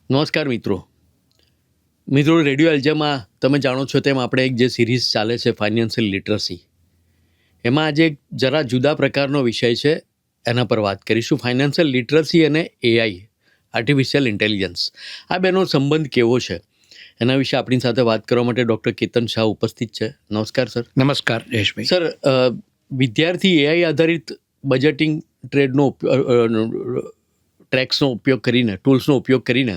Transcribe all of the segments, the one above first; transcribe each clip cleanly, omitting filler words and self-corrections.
નમસ્કાર મિત્રો. રેડિયો એલ્જેમાં તમે જાણો છો તેમ આપણે એક જે સિરીઝ ચાલે છે ફાઇનાન્શિયલ લિટરસી, એમાં આજે એક જરા જુદા પ્રકારનો વિષય છે, એના પર વાત કરીશું. ફાઇનાન્શિયલ લિટરસી અને એઆઈ, આર્ટિફિશિયલ ઇન્ટેલિજન્સ, આ બેનો સંબંધ કેવો છે, એના વિશે આપણી સાથે વાત કરવા માટે ડૉક્ટર કેતન શાહ ઉપસ્થિત છે. નમસ્કાર સર. નમસ્કાર જયેશભાઈ. સર, વિદ્યાર્થી એઆઈ આધારિત બજેટિંગ ટ્રેક્સનો ઉપયોગ કરીને, ટૂલ્સનો ઉપયોગ કરીને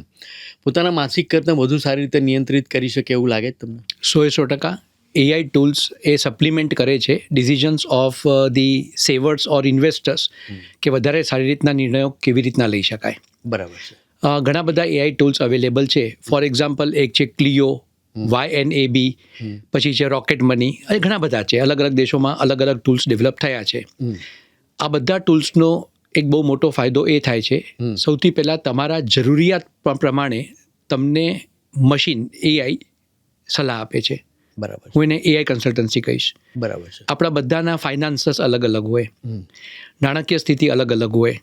પોતાના માસિક ખર્ચને વધુ સારી રીતે નિયંત્રિત કરી શકે એવું લાગે તમને? 100% એઆઈ ટૂલ્સ એ સપ્લિમેન્ટ કરે છે decisions of the savers or investors, કે વધારે સારી રીતના નિર્ણયો કેવી રીતના લઈ શકાય. બરાબર છે. ઘણા બધા એઆઈ ટૂલ્સ અવેલેબલ છે. ફોર એક્ઝામ્પલ, એક છે ક્લિયો, YNAB, પછી છે રોકેટ મની, અને ઘણા બધા છે. અલગ અલગ દેશોમાં અલગ અલગ ટૂલ્સ ડેવલપ થયા છે. આ બધા ટૂલ્સનો એક બહુ મોટો ફાયદો એ થાય છે, સૌથી પહેલાં તમારા જરૂરિયાત પ્રમાણે તમને મશીન એઆઈ સલાહ આપે છે. બરાબર. હું એને એઆઈ કન્સલ્ટન્સી કહીશ. બરાબર છે. આપણા બધાના ફાઇનાન્સીસ અલગ અલગ હોય, નાણાકીય સ્થિતિ અલગ અલગ હોય,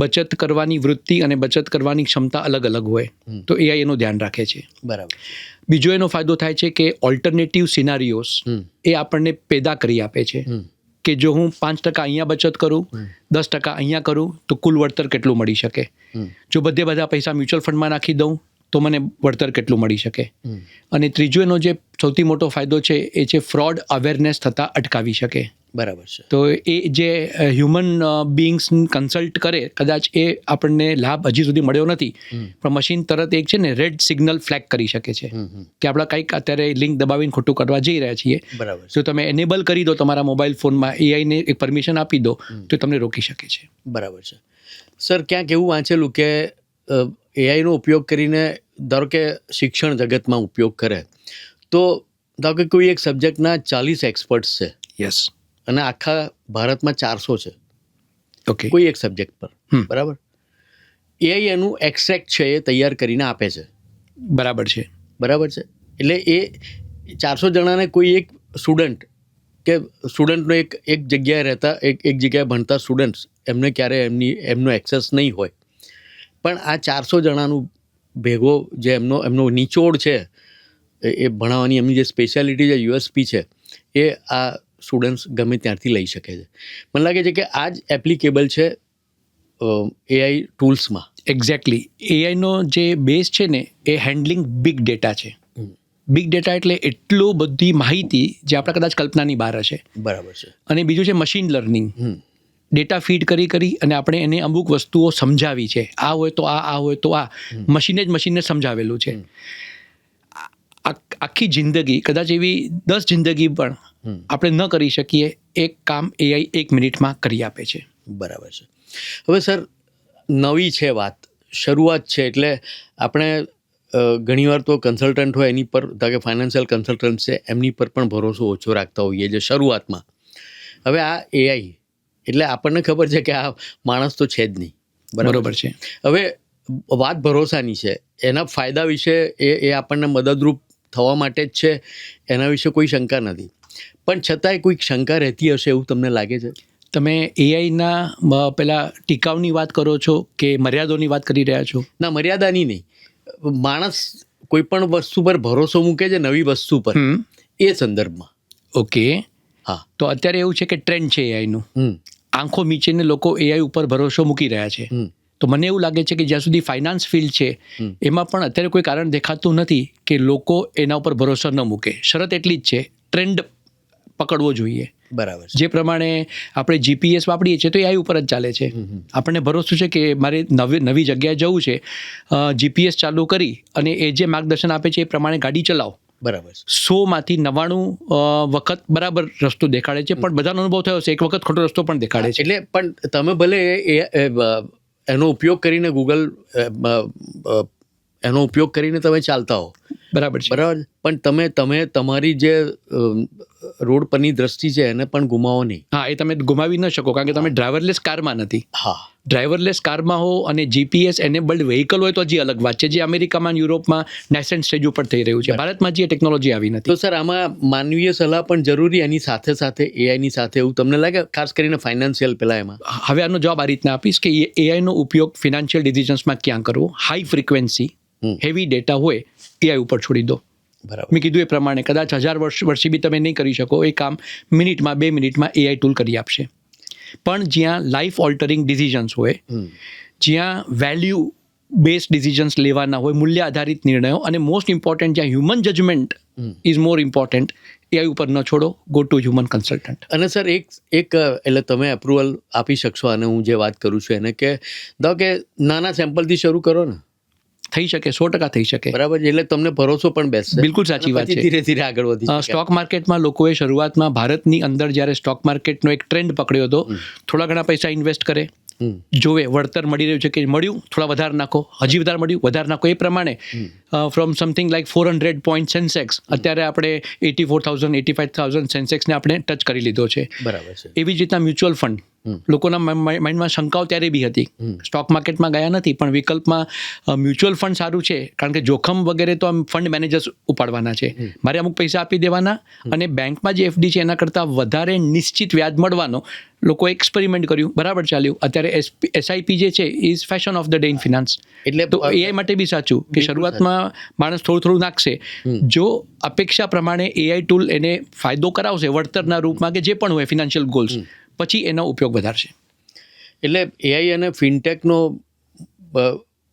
બચત કરવાની વૃત્તિ અને બચત કરવાની ક્ષમતા અલગ અલગ હોય, તો એઆઈ એનું ધ્યાન રાખે છે. બરાબર. બીજો એનો ફાયદો થાય છે કે ઓલ્ટરનેટિવ સિનારીઓસ એ આપણને પેદા કરી આપે છે, કે જો હું 5% અહીંયા બચત કરું, 10% અહીંયા કરું, તો કુલ વળતર કેટલું મળી શકે. જો બધા પૈસા મ્યુચ્યુઅલ ફંડમાં નાખી દઉં તો મને વળતર કેટલું મળી શકે. અને ત્રીજો એનો જે સૌથી મોટો ફાયદો છે એ છે ફ્રોડ અવેરનેસ થતાં અટકાવી શકે. બરાબર છે. તો એ જે હ્યુમન બીઇંગ્સ કન્સલ્ટ કરે, કદાચ એ આપણને લાભ હજી સુધી મળ્યો નથી, પણ મશીન તરત એક છે ને રેડ સિગ્નલ ફ્લેગ કરી શકે છે કે આપણે કંઈક અત્યારે લિંક દબાવીને ખોટું કરવા જઈ રહ્યા છીએ. બરાબર. જો તમે એનેબલ કરી દો તમારા મોબાઈલ ફોનમાં, એઆઈને એક પરમિશન આપી દો, તો તમને રોકી શકે છે. બરાબર છે. સર, ક્યાંક એવું વાંચેલું કે એઆઈનો ઉપયોગ કરીને ધારો કે શિક્ષણ જગતમાં ઉપયોગ કરે તો ધારો કે કોઈ એક સબ્જેક્ટના 40 એક્સપર્ટ્સ છે. યસ. અને આખા ભારતમાં 400 છે. ઓકે. કોઈ એક સબ્જેક્ટ પર. બરાબર. એઆઈ એનું એક્સ્ટ્રેક્ટ છે એ તૈયાર કરીને આપે છે. બરાબર છે. બરાબર છે. એટલે એ 400 જણાને કોઈ એક સ્ટુડન્ટ કે સ્ટુડન્ટનો એક જગ્યાએ રહેતા એક જગ્યાએ ભણતા સ્ટુડન્ટ્સ, એમને ક્યારે એમનો એક્સેસ નહીં હોય, પણ આ 400 જણાનું ભેગો જે એમનો નિચોડ છે, એ ભણાવવાની એમની જે સ્પેશિયાલિટી છે, યુએસપી છે, એ આ સ્ટુડન્ટ્સ ગમે ત્યાંથી લઈ શકે છે. મને લાગે છે કે આ જ એપ્લિકેબલ છે એઆઈ ટૂલ્સમાં. એક્ઝેક્ટલી. એઆઈનો જે બેઝ છે ને એ હેન્ડલિંગ બિગ ડેટા છે. બિગ ડેટા એટલે એટલો બધી માહિતી જે આપણે કદાચ કલ્પનાની બહાર હશે. બરાબર છે. અને બીજું છે મશીન લર્નિંગ. ડેટા ફીડ કરી અને આપણે એને અમુક વસ્તુઓ સમજાવી છે. આ હોય તો આ હોય તો આ. મશીનને સમજાવેલું છે. આખી જિંદગી, કદાચ એવી 10 જિંદગી પણ આપણે ન કરી શકીએ, એક કામ એઆઈ 1 મિનિટમાં કરી આપે છે. બરાબર છે. હવે સર, નવી છે વાત, શરૂઆત છે, એટલે આપણે ઘણીવાર તો કન્સલ્ટન્ટ હોય એની પર, કે ફાઇનાન્શિયલ કન્સલ્ટન્ટ છે એમની પર પણ ભરોસો ઓછો રાખતા હોઈએ જે શરૂઆતમાં. હવે આ એઆઈ એટલે આપણને ખબર છે કે આ માણસ તો છે જ નહીં. બરોબર છે. હવે વાત ભરોસાની છે. એના ફાયદા વિશે એ આપણને મદદરૂપ થવા માટે જ છે, એના વિશે કોઈ શંકા નથી, પણ છતાંય કોઈક શંકા રહેતી હશે એવું તમને લાગે છે? તમે એઆઈના પેલા ટીકાવની વાત કરો છો કે મર્યાદાની વાત કરી રહ્યા છો? ના, મર્યાદાની નહીં. માણસ કોઈ પણ વસ્તુ પર ભરોસો મૂકે છે, નવી વસ્તુ પર, એ સંદર્ભમાં. ઓકે. હા. તો અત્યારે એવું છે કે ટ્રેન્ડ છે એઆઈનું. આંખો મીચીને લોકો એઆઈ ઉપર ભરોસો મૂકી રહ્યા છે. તો મને એવું લાગે છે કે જ્યાં સુધી ફાઇનાન્સ ફિલ્ડ છે એમાં પણ અત્યારે કોઈ કારણ દેખાતું નથી કે લોકો એના ઉપર ભરોસો ન મૂકે. શરત એટલી જ છે, ટ્રેન્ડ પકડવો જોઈએ. બરાબર. જે પ્રમાણે આપણે જીપીએસ વાપરીએ છીએ તો એઆઈ ઉપર જ ચાલે છે. આપણને ભરોસો છે કે મારે નવી જગ્યાએ જવું છે, જીપીએસ ચાલુ કરી અને એ જે માર્ગદર્શન આપે છે એ પ્રમાણે ગાડી ચલાવો. બરાબર. 100માંથી 99 વખત બરાબર રસ્તો દેખાડે છે, પણ બધાનો અનુભવ થયો છે એક વખત ખોટો રસ્તો પણ દેખાડે છે. એટલે પણ તમે ભલે એનો ઉપયોગ કરીને એનો ઉપયોગ કરીને તમે ચાલતા હો, બરાબર છે. બરાબર, પણ તમે તમારી જે રોડ પરની દ્રષ્ટિ છે એને પણ ગુમાવો નહીં. હા, એ તમે ગુમાવી ન શકો, કારણ કે તમે ડ્રાઈવરલેસ કારમાં નથી. હા. ડ્રાઈવરલેસ કારમાં હો અને જીપીએસ એનેબલ્ડ વ્હીકલ હોય તો હજી અલગ વાત છે, જે અમેરિકામાં, યુરોપમાં નેસેન્ટ સ્ટેજ ઉપર થઈ રહ્યું છે. ભારતમાં જે ટેકનોલોજી આવી નથી. તો સર, આમાં માનવીય સલાહ પણ જરૂરી, એની સાથે સાથે એઆઈની સાથે, એવું તમને લાગે, ખાસ કરીને ફાઇનાન્શિયલ પેલા એમાં? હવે આનો જવાબ આ રીતના આપીશ કે એઆઈનો ઉપયોગ ફિનાન્શિયલ ડિસિઝન્સમાં ક્યાં કરવો? હાઈ ફ્રિકવન્સી હેવી ડેટા હોય એઆઈ ઉપર છોડી દો. બરાબર. મેં કીધું એ પ્રમાણે કદાચ 1000 વર્ષે બી તમે નહીં કરી શકો એ કામ મિનિટમાં 2 મિનિટમાં એઆઈ ટૂલ કરી આપશે. પણ જ્યાં લાઈફ ઓલ્ટરિંગ ડિસિઝન્સ હોય, જ્યાં વેલ્યુ બેઝ ડિસિઝન્સ લેવાના હોય, મૂલ્ય આધારિત નિર્ણયો, અને મોસ્ટ ઇમ્પોર્ટન્ટ જ્યાં human judgement is more important, AI ઉપર ન છોડો, ગો ટુ હ્યુમન કન્સલ્ટન્ટ. અને સર એક એટલે તમે અપ્રુવલ આપી શકશો અને હું જે વાત કરું છું એને કે કે નાના સેમ્પલથી શરૂ કરો ને. થઈ શકે, 100% થઈ શકે. બરાબર. એટલે તમને ભરોસો પણ બેસશે. બિલકુલ સાચી વાત છે. ધીરે ધીરે આગળ વધી શકાય. સ્ટોક માર્કેટમાં લોકોએ શરૂઆતમાં ભારતની અંદર જ્યારે સ્ટોક માર્કેટનો એક ટ્રેન્ડ પકડ્યો હતો, થોડા ઘણા પૈસા ઇન્વેસ્ટ કરે, જોવે વળતર મળી રહ્યું છે કે મળ્યું, થોડા વધારે નાખો, હજી વધારે મળ્યું, વધારે નાખો. એ પ્રમાણે from something like 400 point Sensex, અત્યારે આપણે 84,000 85,000 સેન્સેક્સને આપણે ટચ કરી લીધો છે. બરાબર છે. એવી જ રીતના મ્યુચ્યુઅલ ફંડ, લોકોના માઇન્ડમાં શંકાઓ ત્યારે બી હતી, સ્ટોક માર્કેટમાં ગયા નથી, પણ વિકલ્પમાં મ્યુચ્યુઅલ ફંડ સારું છે, કારણ કે જોખમ વગેરે તો આમ ફંડ મેનેજર્સ ઉપાડવાના છે, મારે અમુક પૈસા આપી દેવાના, અને બેંકમાં જે એફડી છે એના કરતાં વધારે નિશ્ચિત વ્યાજ મળવાનો. લોકો એક્સપેરિમેન્ટ કર્યું, બરાબર ચાલ્યું. અત્યારે એસઆઈપી જે છે is fashion of the day in finance. એટલે તો એઆઈ માટે બી સાચું કે શરૂઆતમાં માણસ થોડું નાખશે, જો અપેક્ષા પ્રમાણે એઆઈ ટૂલ એને ફાયદો કરાવશે વળતરના રૂપમાં કે જે પણ હોય ફિનાન્શિયલ ગોલ્સ, પછી એનો ઉપયોગ વધારશે. એટલે એઆઈ અને ફિનટેકનો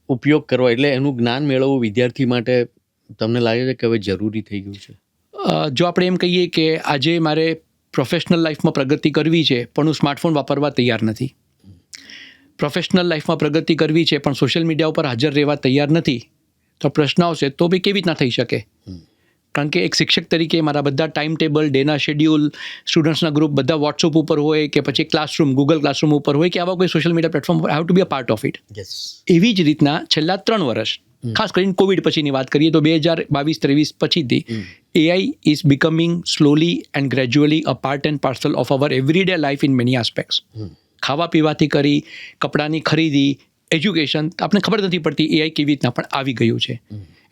ઉપયોગ કરવો, એટલે એનું જ્ઞાન મેળવવું વિદ્યાર્થી માટે તમને લાગે છે કે હવે જરૂરી થઈ ગયું છે? જો આપણે એમ કહીએ કે આજે મારે પ્રોફેશનલ લાઈફમાં પ્રગતિ કરવી છે પણ હું સ્માર્ટફોન વાપરવા તૈયાર નથી, પ્રોફેશનલ લાઈફમાં પ્રગતિ કરવી છે પણ સોશિયલ મીડિયા ઉપર હાજર રહેવા તૈયાર નથી, તો પ્રશ્ન આવશે તો બી કેવી રીતના થઈ શકે? કારણ કે એક શિક્ષક તરીકે મારા બધા ટાઈમ ટેબલ, ડેના શેડ્યુલ, સ્ટુડન્ટ્સના ગ્રુપ બધા વોટ્સઅપ ઉપર હોય કે પછી ક્લાસરૂમ, ગૂગલ ક્લાસરૂમ ઉપર હોય કે આવા કોઈ સોશિયલ મીડિયા પ્લેટફોર્મ પર, I have to be a part of it. એવી જ રીતના છેલ્લા 3 વર્ષ, ખાસ કરીને કોવિડ પછીની વાત કરીએ તો 2022-23 પછીથી AI is becoming slowly and gradually a part and parcel of our every day life in many aspects. ખાવા પીવાથી કરી કપડાની ખરીદી, એજ્યુકેશન, આપણે ખબર નથી પડતી એઆઈ કેવી રીતના પણ આવી ગયું છે.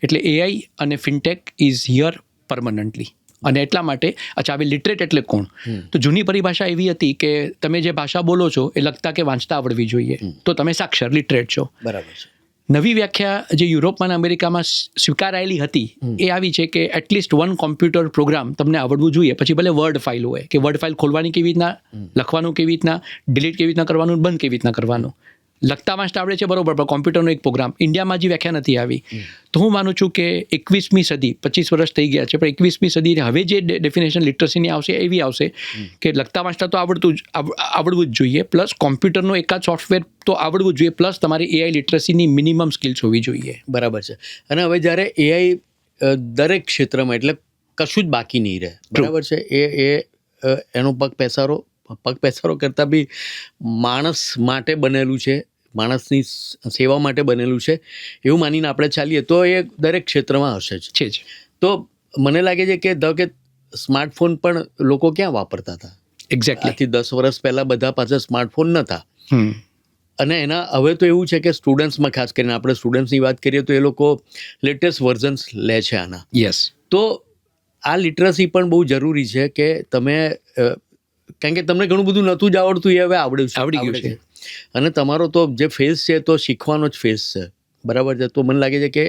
એટલે એઆઈ અને ફિનટેક ઇઝ હિયર પરમનન્ટલી. અને એટલા માટે અચ્છા, હવે લિટરેટ એટલે કોણ? તો જૂની પરિભાષા એવી હતી કે તમે જે ભાષા બોલો છો એ લખતા કે વાંચતા આવડવી જોઈએ, તો તમે સાક્ષર લિટરેટ છો. બરાબર છે. નવી વ્યાખ્યા જે યુરોપમાં અને અમેરિકામાં સ્વીકારાયેલી હતી એ આવી છે કે એટલીસ્ટ 1 કોમ્પ્યુટર પ્રોગ્રામ તમને આવડવું જોઈએ. પછી ભલે વર્ડ ફાઇલ હોય કે વર્ડ ફાઇલ ખોલવાની કેવી રીતના, લખવાનું કેવી રીતના, ડિલીટ કેવી રીતના કરવાનું, બંધ કેવી રીતના કરવાનું. લખતા વાંચતા આવડે છે બરોબર, પણ કોમ્પ્યુટરનો એક પ્રોગ્રામ ઇન્ડિયામાં જે વ્યાખ્યા નથી આવી. તો હું માનું છું કે 21મી સદી, 25 વર્ષ થઈ ગયા છે, પણ 21મી સદી હવે જે ડેફિનેશન લિટરસીની આવશે એવી આવશે કે લખતા વાંચતા તો આવડવું જ જોઈએ, પ્લસ કોમ્પ્યુટરનો એકાદ સોફ્ટવેર તો આવડવું જ જોઈએ, પ્લસ તમારી એઆઈ લિટરસીની મિનિમમ સ્કિલ્સ હોવી જોઈએ. બરાબર છે. અને હવે જ્યારે એઆઈ દરેક ક્ષેત્રમાં, એટલે કશું જ બાકી નહીં રહે, બરાબર છે, એનો પગ પેસારો કરતાં બી માણસ માટે બનેલું છે, માણસની સેવા માટે બનેલું છે એવું માનીને આપણે ચાલીએ તો એ દરેક ક્ષેત્રમાં હશે જ. તો મને લાગે છે કે સ્માર્ટફોન પણ લોકો ક્યાં વાપરતા હતા? એક્ઝેક્ટલી. આજથી 10 વર્ષ પહેલાં બધા પાસે સ્માર્ટફોન નહોતા. અને એના હવે તો એવું છે કે સ્ટુડન્ટ્સમાં, ખાસ કરીને આપણે સ્ટુડન્ટ્સની વાત કરીએ તો એ લોકો લેટેસ્ટ વર્ઝન્સ લે છે આના. યસ. તો આ લિટરસી પણ બહુ જરૂરી છે કે તમે, કારણ કે તમને ઘણું બધું નહોતું જ આવડતું, એ હવે આવડી ગયું છે. અને તમારો તો જે ફેઝ છે તો શીખવાનો જ ફેઝ છે, બરાબર છે. તો મને લાગે છે કે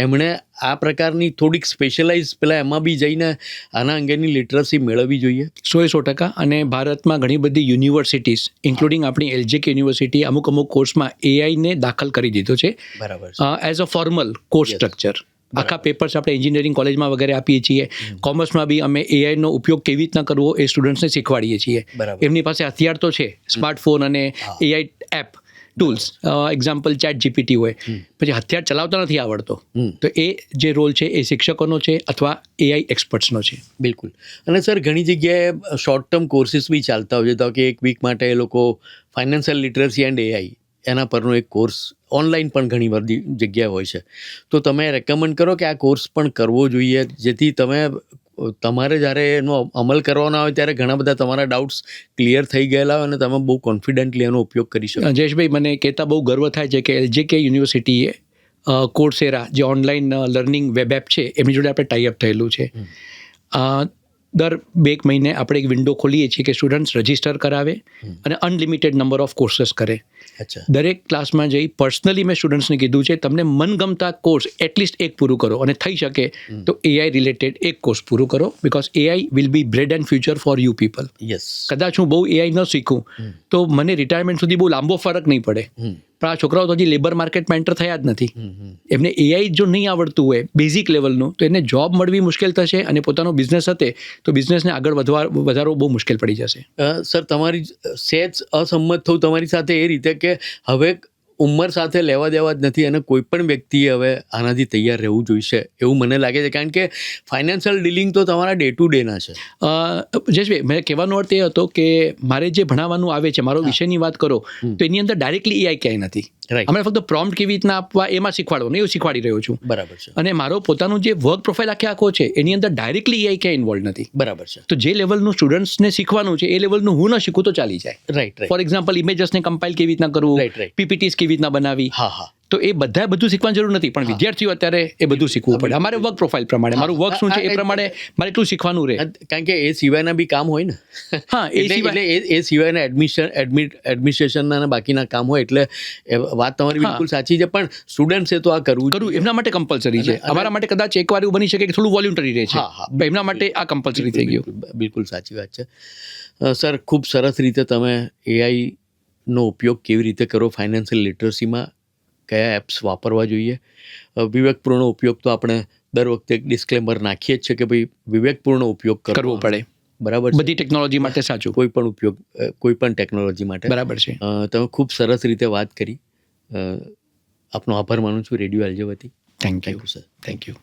એમણે આ પ્રકારની થોડીક સ્પેશિયલાઇઝ પહેલાં એમાં બી જઈને આના અંગેની લિટરસી મેળવવી જોઈએ. 100%. અને ભારતમાં ઘણી બધી યુનિવર્સિટીઝ ઇન્ક્લુડિંગ આપણી એલજેકે યુનિવર્સિટી અમુક કોર્સમાં એઆઈને દાખલ કરી દીધો છે. બરાબર. As a formal course structure. આખા પેપર્સ આપણે એન્જિનિયરિંગ કોલેજમાં વગેરે આપીએ છીએ. કોમર્સમાં બી અમે એઆઈનો ઉપયોગ કેવી રીતના કરવો એ સ્ટુડન્ટ્સને શીખવાડીએ છીએ. એમની પાસે હથિયાર તો છે, સ્માર્ટફોન અને AI app tools, example chat GPT હોય, પછી હથિયાર ચલાવતા નથી આવડતો, તો એ જે રોલ છે એ શિક્ષકોનો છે અથવા એઆઈ એક્સપર્ટ્સનો છે. બિલકુલ. અને સર ઘણી જગ્યાએ શોર્ટ ટર્મ કોર્સીસ બી ચાલતા હોય છે, તો કે 1 વીક માટે એ લોકો ફાઇનાન્શિયલ લિટરસી એન્ડ એઆઈ એના પરનો એક કોર્સ ઓનલાઈન પણ ઘણી બધી જગ્યાએ હોય છે. તો તમે રેકમેન્ડ કરો કે આ કોર્સ પણ કરવો જોઈએ, જેથી તમારે જ્યારે એનો અમલ કરવાનો આવે ત્યારે ઘણા બધા તમારા ડાઉટ્સ ક્લિયર થઈ ગયેલા હોય અને તમે બહુ કોન્ફિડન્ટલી એનો ઉપયોગ કરી શકો. જયેશભાઈ, મને કહેતા બહુ ગર્વ થાય છે કે એલજેકે યુનિવર્સિટીએ કોર્સેરા જે ઓનલાઈન લર્નિંગ વેબ એપ છે એમની જોડે આપણે ટાઈઅપ થયેલું છે. દર 2 મહિને આપણે એક વિન્ડો ખોલીએ છીએ કે સ્ટુડન્ટ્સ રજિસ્ટર કરાવે અને અનલિમિટેડ નંબર ઓફ કોર્सेस કરે. અચ્છા. દરેક ક્લાસમાં જઈ પર્સનલી મેં સ્ટુડન્ટ્સને કીધું છે તમને મનગમતા કોર્સ એટલીસ્ટ એક પૂરું કરો અને થઈ શકે તો એઆઈ રિલેટેડ એક કોર્સ પૂરું કરો because AI will be bread and future for you people. Yes. કદાચ હું બહુ એઆઈ ન શીખું તો મને રિટાયરમેન્ટ સુધી બહુ લાંબો ફરક નહીં પડે, પણ આ છોકરાઓ તો હજી લેબર માર્કેટમાં એન્ટર થયા જ નથી. એમને એઆઈ જો નહીં આવડતું હોય બેઝિક લેવલનું તો એને જોબ મળવી મુશ્કેલ થશે અને પોતાનો બિઝનેસ હતે તો બિઝનેસને આગળ વધારવો બહુ મુશ્કેલ પડી જશે. સર તમારી સેજ અસંમત થવું તમારી સાથે એ રીતે કે હવે ઉંમર સાથે લેવા દેવા જ નથી અને કોઈ પણ વ્યક્તિએ હવે આનાથી તૈયાર રહેવું જોઈશે એવું મને લાગે છે, કારણ કે ફાઇનાન્શિયલ ડીલિંગ તો તમારા ડે ટુ ડેના છે. જયેશભાઈ, મેં કહેવાનો અર્થ એ હતો કે મારે જે ભણાવવાનું આવે છે, મારો વિષયની વાત કરો તો એની અંદર ડાયરેક્ટલી એઆઈ ક્યાંય નથી. રાઈટ. અમે ફક્ત પ્રોમ્પ્ટ કેવી રીતના આપવા એમાં શીખવાડવાનું એવું શીખવાડી રહ્યો છું. બરાબર છે. અને મારો પોતાનું જે વર્ક પ્રોફાઇલ આખો છે એની અંદર ડાયરેક્ટલી એઆઈ ક્યાંય ઇન્વોલ્વ નથી. બરાબર છે. તો જે લેવલનું સ્ટુડન્ટ્સને શીખવાનું છે એ લેવલનું હું ન શીખું તો ચાલી જાય. રાઈટ. ફોર એક્ઝામ્પલ ઇમેજસને કમ્પાઇલ કેવી રીતના કરવું, Right. પીપીટીસ કેવી રીતના બનાવી, હા હા. તો એ બધું શીખવાની જરૂર નથી, પણ વિદ્યાર્થીઓ અત્યારે એ બધું શીખવું પડે. અમારે વર્ક પ્રોફાઇલ પ્રમાણે મારું વર્ક શું છે એ પ્રમાણે મારે એટલું શીખવાનું રહે. કારણ કે એ સિવાયના બી કામ હોય ને. હા, એ એટલે સિવાય એ સિવાયના એડમિનિસ્ટ્રેશનના અને બાકીના કામ હોય એટલે એ વાત તમારી બિલકુલ સાચી છે, પણ સ્ટુડન્ટ્સે તો આ કરવું કરવું એમના માટે કમ્પલસરી છે. અમારા માટે કદાચ એકવાર એવું બની શકે કે થોડું વોલ્યુન્ટરી રહે છે, હા, હા. પણ એમના માટે આ કમ્પલસરી થઈ ગયું. બિલકુલ સાચી વાત છે. સર, ખૂબ સરસ રીતે તમે એઆઈનો ઉપયોગ કેવી રીતે કરો ફાઇનાન્શિયલ લિટરસીમાં, કયા એપ્સ વાપરવા જોઈએ, વિવેકપૂર્ણ ઉપયોગ તો આપણે દર વખતે એક ડિસ્ક્લેમર નાખીએ જ છે કે ભાઈ વિવેકપૂર્ણ ઉપયોગ કરવો પડે. બરાબર છે. બધી ટેકનોલોજી માટે સાચું. કોઈ પણ ટેકનોલોજી માટે. બરાબર છે. તમે ખૂબ સરસ રીતે વાત કરી. આપનો આભાર માનું છું રેડિયો એલજે વતી. Thank you sir. Thank you.